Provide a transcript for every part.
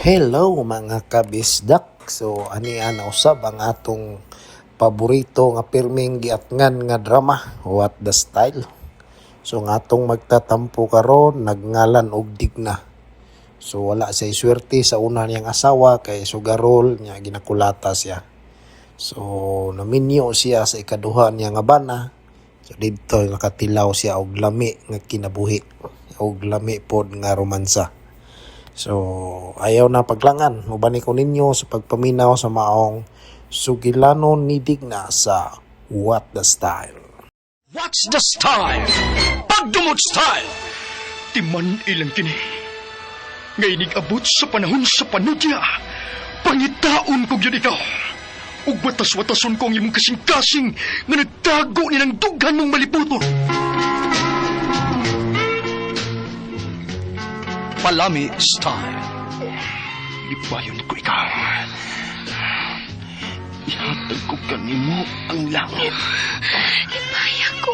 Hello mga kabisdak. So ani ana usab ang atong paborito nga pirming giatngan nga drama, What the Style. So nga atong magtatampo karon nagngalan og Digna. So wala say swerte sa una niyang asawa kay sugarol niya ginakulata siya. So naminyo siya sa ikaduha niya nga bana. So dito nakatilaw siya og lami nga kinabuhi, og lami pod nga romansa. So, ayaw na paglangan. Mubani ko ninyo sa pagpaminaw sa maong sugilanon ni Digna sa What the Style. What's the style? Pagdumot style! Timan ilang kini. Ngayon abot sa panahon sa panudya. Pangitaon ko yun ikaw. Ug watas-watason ko ang imong kasing-kasing nga nagtago nilang dughan ng malibuto. Palami style. Libayon ko ikaw. Ihatag ko kanimo ang langit. Lipaya ko.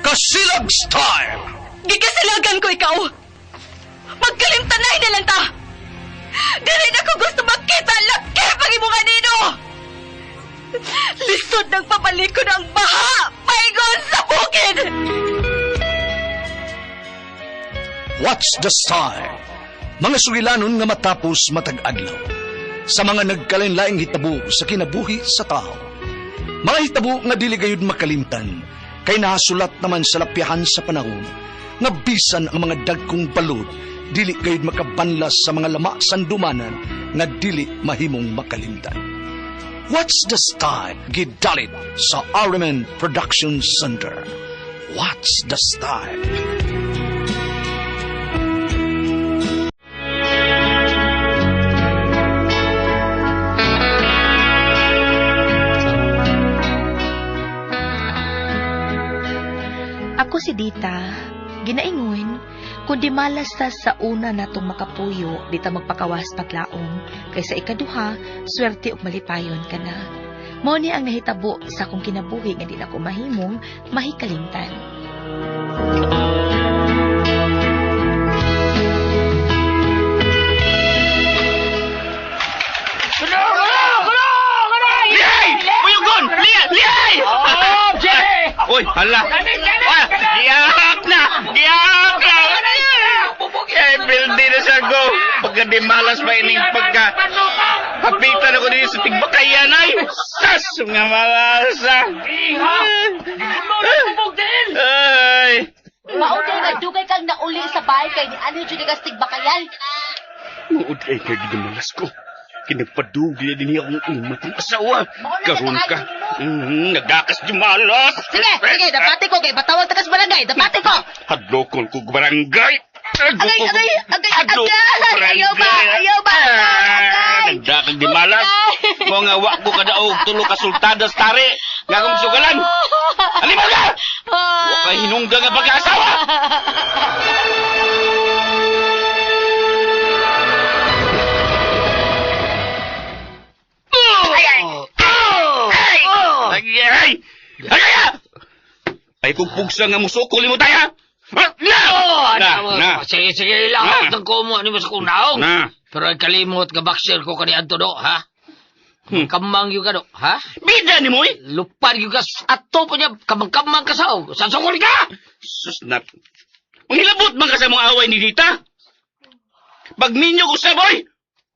Kasilag style. Gikasilagan ko ikaw. Magkalimtanay na lang ta. Dili na ko gusto makita laki pag imo kanino. Lisod ng papalikod ang baha. Paigon sa bukid. What's the style? Mga sugilanon nga matapos matag-adlaw. Sa mga nagkalain-laing hitabo sa kinabuhi sa tao. Mga hitabo nga dili gayud makalimtan. Kay nasulat naman sa lapyahan sa panahon. Nga bisan ang mga dagkong balod. Dili gayud makabanlas sa mga lama sandumanan. Nga dili mahimong makalimtan. What's the style? Gidalit sa Ariman Production Center. What's the style? Ako si Dita, ginaingon, kundi malas ta sa una natong makapuyo, dita magpakawas paglaom, kaysa ikaduha, swerte og malipayon ka na. Mao ni ang nahitabo sa akong kinabuhi nga di na ko mahimong mahikalimtan. Uy, hala! Giyak na! Giyak na! Kaya bildi na siya go! Pagkadimalas pa ining pagka... Hapitan ako din sa tigbakayan ay! Sas! Nga malasa! Ay! Maunay nga dugay kang nauli sa bahay kay ni Ano Judy Gastig Bakayan. Muod ay kagidamalas ko. Kinagpadugli din niya akong umatang asawa. Karoon ka. Nagakas di malas. Sige, dapati ko kay batawag tagas barangay, dapati ko. Hadlokol ko barangay. Agay, ayaw ba? Nagdakag di malas. Kung nga wak ko kadaog tulo ka sultadas tari. Nga kong sugalan. Alimaw ka! Huwag ka hinungga nga pag-aasawa. Ay pugpugsa nga musukol mo tayo. Sige lang. Ang kumo ni mo sa kunaong. Na. Pero ay kalimot nga boxer ko kani Anto do, ha? Kamang yung ka do, ha? Bida ni mo eh. Lupad yung ka ato po niya. Kamang ka sa og. Sasukol ka! Susnat. Manghilabot man ka sa mga away ni Dita. Pagminyo ko sa boy.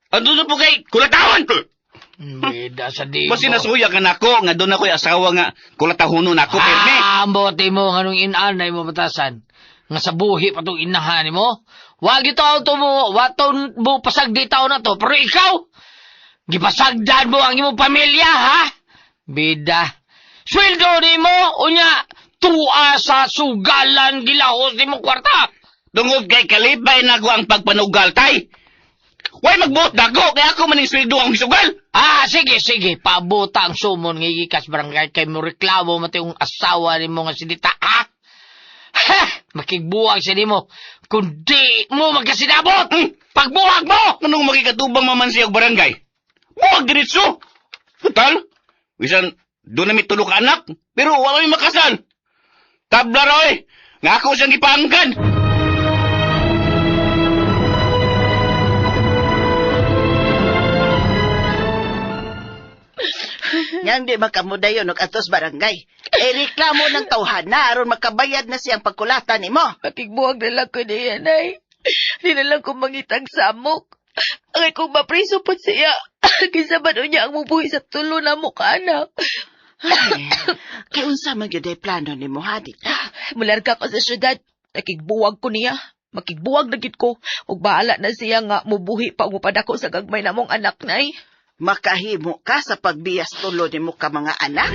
Ando na po kay kulatawan. Bida sa di mo. Mas sinasuya ka na ako, nga doon ako'y asawa nga kulatahuno na ako, perme. Ambote mo, anong inanay mo batasan. Nga sa buhi pa itong inahan mo. Wag ito auto mo, waton mo pasagdi tao na to. Pero ikaw, gipasagdan mo ang imong pamilya, ha? Bida. Sweldo ni mo, unya, tuwa sa sugalan gilahos ni mo kwarta. Tungod kay kalipay na ko ang pagpanugal, tay. Huwag magbuot na ako, kaya ako maning sweldo ang sugal. Sige. Pabuta ang sumon ng ikas barangay kay mo reklamo mati yung asawa ni mo nga si Dita, ha? Makigbuwag siya ni mo. Kung di mo magkasinabot, pagbuwag mo! Anong makikatubang maman siya barangay? Buwag diretso. Total, wisan, doon namin tulog anak, pero wala may makasal. Tabla roy, nga ako siyang ipanggan. Yang di makamudayon og atos barangay. Reklamo ng tawhana aron makabayad na siyang pagkulatan nimo. Makigbuwag na lang ko niya, Nay. Di na lang ko mangitang samok. Ang kung mapriso po siya, kisa ba niya ang mubuhi sa tulo na mo ka, anak? Ay, kay unsa man gyud ay plano nimo hadi. Mularga ko sa syudad, nakigbuwag ko niya. Makigbuwag na gid ko, ug bahala na siya nga mubuhi pa ug mupadako sa gagmay namong anak, Nay. Makahimo ka sa pagbiyas tulo nimo ka mga anak.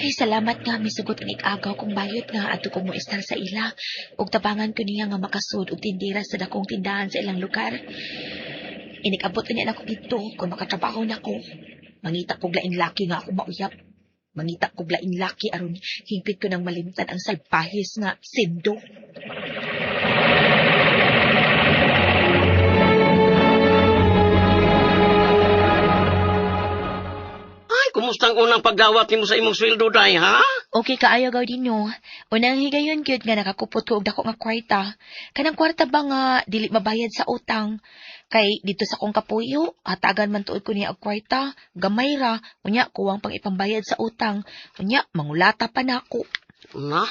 Ay, salamat nga, misugot ang ikagaw kong bayot nga ato kong muistar sa ila. Ug tabangan ko niya nga makasud og tindira sa dakong tindahan sa ilang lugar. Inikabot niya na ako dito kung makatrabaho na ko. Mangita kog lain laki nga ako mauyap. Mangita kog lain laki aron hingpit ko nang malimtan ang salpahis nga sindo. Ay, kumusta ang unang pagdawat nimo sa imong sweldo, day, ha? Okay kaayo gaw dinyo. Unang higayon gyud nga nakakupot ko og dako nga kwarta. Kanang kwarta ba nga dili mabayad sa utang. Kay dito sa kong kapuyo, hatagan man tuod ko niya og kwarta, gamay ra, unya kuwang pang ipambayad sa utang. Unya mangulata pa nako. Na,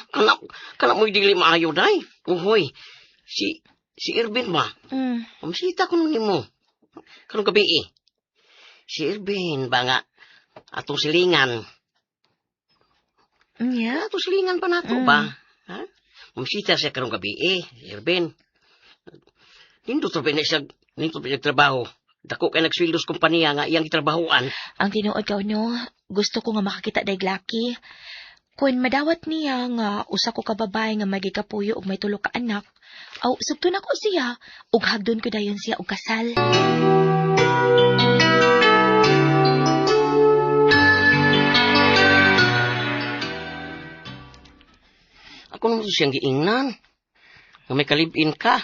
kanak mo'y dili maayo, day. Uhoy, si Irvin ba? Pamisita ko nimo. Kanong gabi eh. Si Irvin ba nga, atong silingan. Unya? Atong silingan pa nato ba? Ha? Pamisita siya kanong gabi eh, si Irvin. Nindot na siya, nindot na trabaho. Dako kay nagsweldos kompanya nga iyang trabahoan. Ang tinuod ka no, gusto ko nga makakita day laki. Kung madawat niya nga usa ko ka babae nga magikapuyo og may tulo ka anak, aw subto na ko siya ug hagdon ko dayon siya og kasal. Ako naman siyang giingnan. Nga may kalibin ka.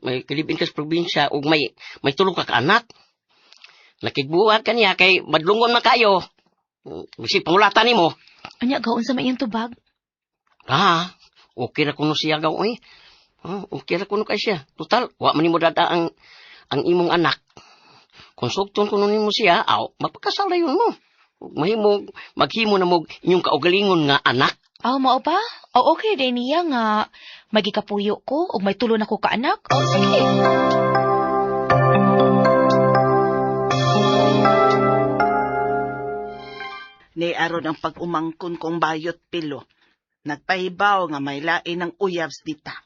May kalibin ka sa probinsya ug may tulong ka anak. Nakigbuhat ka niya kay madlungon na kayo. Bisi pangulatan nimo. Anya gaon sa mayang tubag? Okay na kuno siya gaw eh. Okay na kuno kay siya. Total, wa man nimo dada ang imong anak. Konsukton kuno nimo siya, magpakasal na yun mo. Maghimo na mo inyong kaugalingon nga anak. Mao ba? Okay day niya nga magikapuyo ko ug may tulo na ko ka anak. Sige. Ni aron ang pag-umangkon kong bayot pilo. Nagpahibaw nga may lain ng uyabs dita.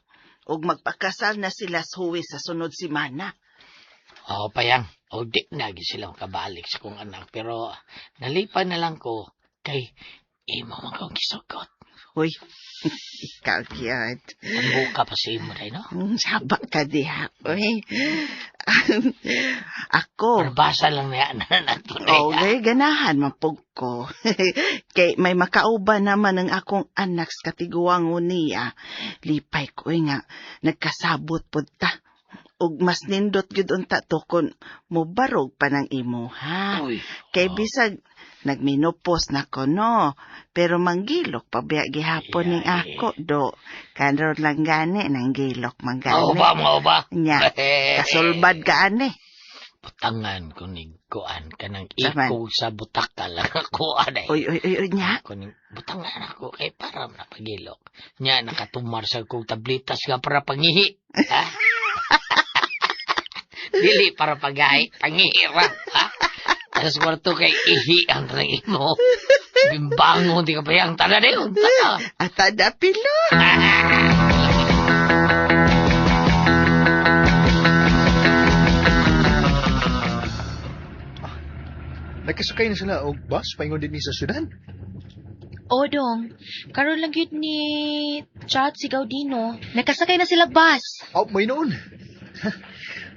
Ug magpakasal na sila huwi sa sunod simana. Payang. Di na silang kabalik sa kong anak. Pero nalipan na lang ko kay imo man kong gisugot. Hoy, ikaw yun. Ang buka pa sa imo rin, no? Saba ka diha. Uy. Ako. Barbasa lang na yan. Okay, ganahan mapug ko. Kay may makauban naman ng akong anak sa katiguangon niya. Lipay ko nga, nagkasabot po ta. Ug mas nindot gyud unta to kun mubarog pa ng imo, ha? Kay bisag nagminopos na ko, no? Pero manggilok pa biya gihapon ning ako, do. Karon lang gani, nang gilok man gani. Mao ba? Nya, kasulbad ka ane. Putangan ko ni kuan kanang iko sa butaka lang ako anay. Uy, nya. Kuning butangan ako kay para na pagilok. Nya nakatumar sa kong tablitas nga para pangihi. Ha? Dili para pagay, pangihira. Ha? Sa kwarto kay ihi ang rangin mo. Bimbangon, di ka pa yung tada na yun. Atada pilo. Nagkasakay na sila og bus paingon din ni sa syudad. Dong. Karon lang yun ni Chat si Gaudino. Nakasakay na sila bus. May noon.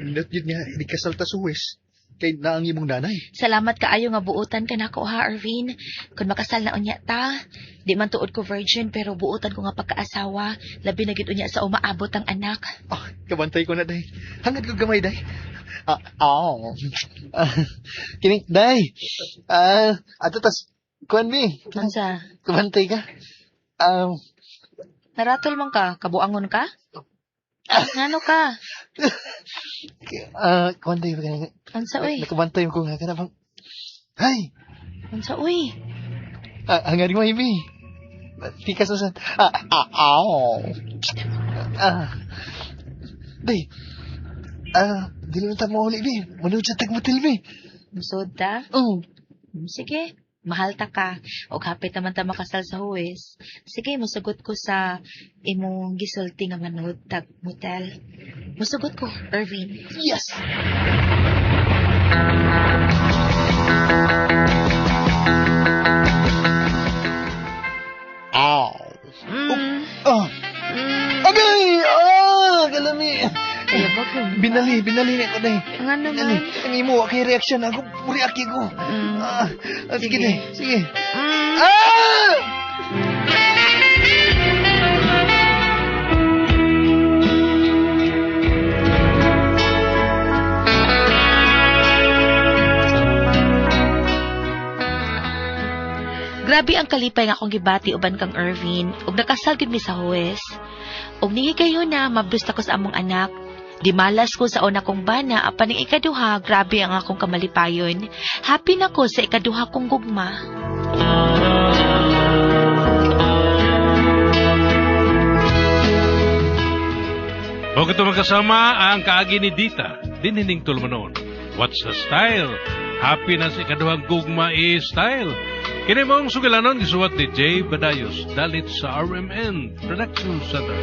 Not yun nga, hindi kasalta sa West. Kay naang imong nanay. Salamat kaayo nga buutan ka nako ha, Arvin. Kung makasal na unya ta, di man tuod ko virgin pero buutan ko nga pagkaasawa, labi na gid unya sa umaabot ang anak. Kabantay ko na, day. Hangad ko gamay, day. Kining, day. Ato tas, kuhan mi. Kansa? Kabantay ka. Naratol man ka, kabuangon ka? Ngano ka? Kuwantay ba ka? Ansa uy? Nakabantay ko nga ka na bang... Ay! Ansa uy? Hanggang mo, Ibi. Tikas na saan. Day. Dili mo tamo uli, Ibi. Manood sa tagmotil, Ibi. Musod ta? Sige. Mahal ta ka. O hapit naman ta makasal sa huwes. Sige, musugot ko sa imong gisulti nga manood tag motel. Musugot ko, Irvin. Yes! Agay! Galami! Kaya ba ko? Binali na ko, Day. Nga naman. Ang imo, kay reaksyon ako. React ko. Sige, Day. Sige. Grabe ang kalipay nga akong gibati uban kang Irvin. Ug nakasal gid mi sa huwes. Ug nihigayon na mabdusta ko sa among anak. Di malas ko sa una kong bana, apan ning ikaduha, grabe ang akong kamalipayon. Happy na ko sa ikaduha kong gugma. O kito magkasama ang kaagi ni Dita, dinhining tulmanon. What's the style? Happy na sa ikaduhang gugma style. Kini mong sugilanon gisuwat ni Jay Badayos, dalit sa RMN Production Center.